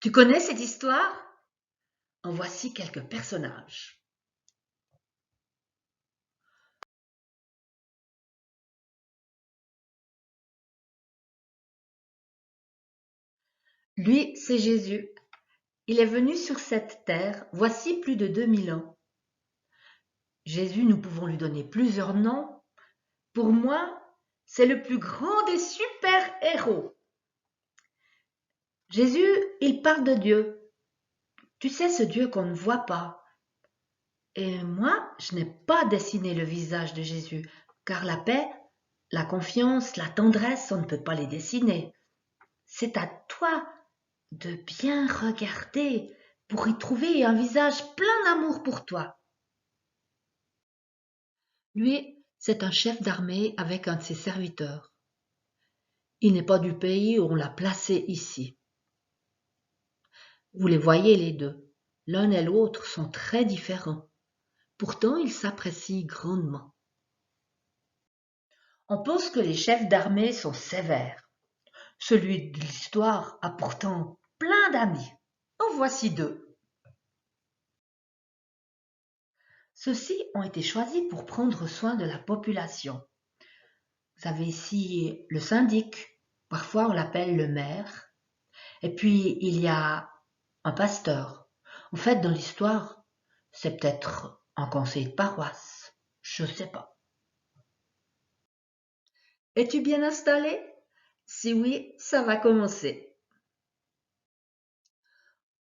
Tu connais cette histoire? En voici quelques personnages. Lui, c'est Jésus. Il est venu sur cette terre voici plus de 2000 ans. Jésus, nous pouvons lui donner plusieurs noms. Pour moi, c'est le plus grand des super-héros. Jésus, il parle de Dieu. Tu sais, ce Dieu qu'on ne voit pas. Et moi, je n'ai pas dessiné le visage de Jésus, car la paix, la confiance, la tendresse, on ne peut pas les dessiner. C'est à toi de bien regarder pour y trouver un visage plein d'amour pour toi. Lui, c'est un chef d'armée avec un de ses serviteurs. Il n'est pas du pays où on l'a placé ici. Vous les voyez les deux. L'un et l'autre sont très différents. Pourtant, ils s'apprécient grandement. On pense que les chefs d'armée sont sévères. Celui de l'histoire a pourtant plein d'amis. En voici deux. Ceux-ci ont été choisis pour prendre soin de la population. Vous avez ici le syndic, parfois on l'appelle le maire, et puis il y a un pasteur. En fait, dans l'histoire, c'est peut-être un conseiller de paroisse, je ne sais pas. Es-tu bien installé? Si oui, ça va commencer.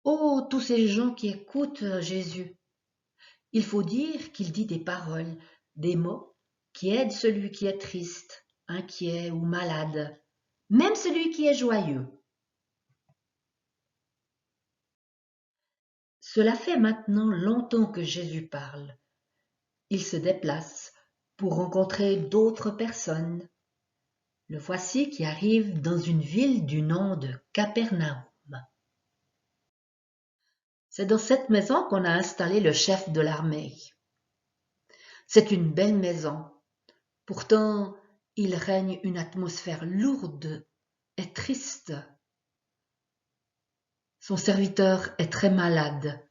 Oh, tous ces gens qui écoutent Jésus. Il faut dire qu'il dit des paroles, des mots qui aident celui qui est triste, inquiet ou malade, même celui qui est joyeux. Cela fait maintenant longtemps que Jésus parle. Il se déplace pour rencontrer d'autres personnes. Le voici qui arrive dans une ville du nom de Capernaum. C'est dans cette maison qu'on a installé le chef de l'armée. C'est une belle maison. Pourtant, il règne une atmosphère lourde et triste. Son serviteur est très malade.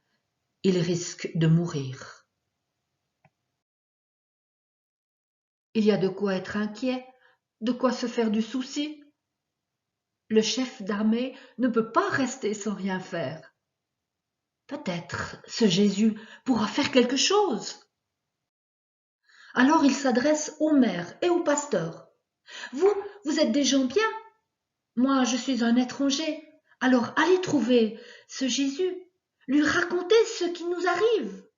Il risque de mourir. Il y a de quoi être inquiet, de quoi se faire du souci. Le chef d'armée ne peut pas rester sans rien faire. Peut-être ce Jésus pourra faire quelque chose. Alors il s'adresse au maire et au pasteur. Vous êtes des gens bien. Moi, je suis un étranger. Alors allez trouver ce Jésus, lui racontez ce qui nous arrive.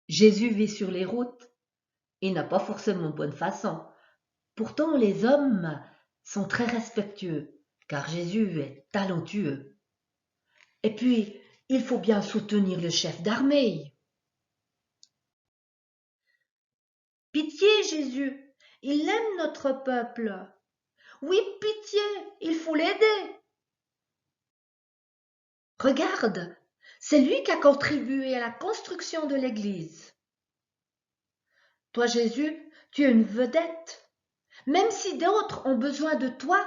Jésus vit sur les routes. Il n'a pas forcément bonne façon. Pourtant, les hommes sont très respectueux, car Jésus est talentueux. Et puis, il faut bien soutenir le chef d'armée. Pitié, Jésus, il aime notre peuple. Oui, pitié, il faut l'aider. Regarde, c'est lui qui a contribué à la construction de l'église. Toi, Jésus, tu es une vedette. Même si d'autres ont besoin de toi,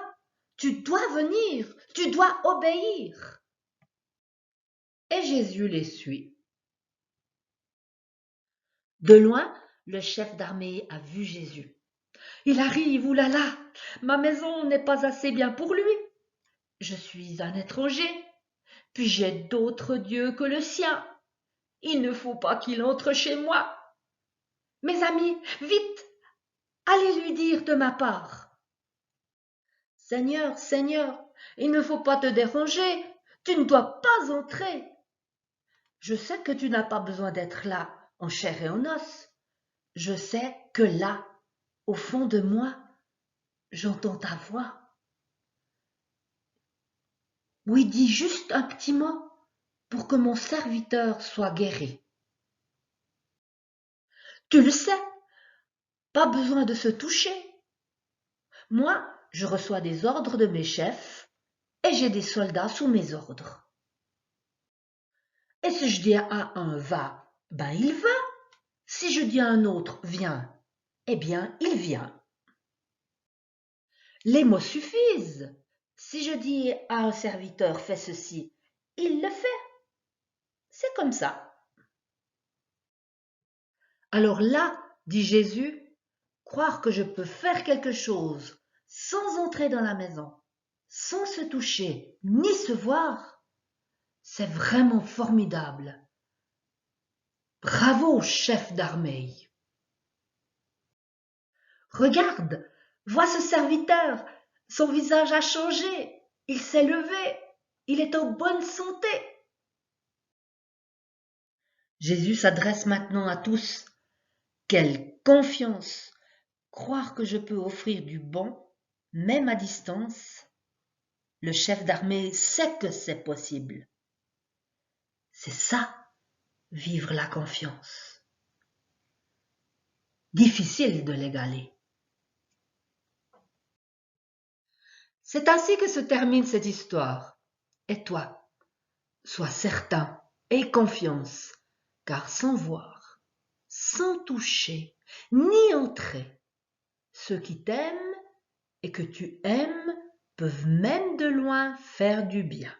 tu dois venir, tu dois obéir. Et Jésus les suit. De loin, le chef d'armée a vu Jésus. Il arrive, oulala, ma maison n'est pas assez bien pour lui. Je suis un étranger, puis j'ai d'autres dieux que le sien. Il ne faut pas qu'il entre chez moi. Mes amis, vite, allez lui dire de ma part. Seigneur, Seigneur, il ne faut pas te déranger, tu ne dois pas entrer. Je sais que tu n'as pas besoin d'être là, en chair et en os. Je sais que là, au fond de moi, j'entends ta voix. Oui, dis juste un petit mot pour que mon serviteur soit guéri. Tu le sais, pas besoin de se toucher. Moi, je reçois des ordres de mes chefs et j'ai des soldats sous mes ordres. Et si je dis à un va, ben il va. Si je dis à un autre viens, eh bien il vient. Les mots suffisent. Si je dis à un serviteur fais ceci, il le fait. C'est comme ça. Alors là, dit Jésus, croire que je peux faire quelque chose sans entrer dans la maison, sans se toucher ni se voir, c'est vraiment formidable. Bravo, chef d'armée. Regarde, vois ce serviteur, son visage a changé, il s'est levé, il est en bonne santé. Jésus s'adresse maintenant à tous. Quelle confiance! Croire que je peux offrir du bon, même à distance. Le chef d'armée sait que c'est possible. C'est ça, vivre la confiance. Difficile de l'égaler. C'est ainsi que se termine cette histoire. Et toi, sois certain, aie confiance, car sans voir, sans toucher, ni entrer, ceux qui t'aiment et que tu aimes peuvent même de loin faire du bien.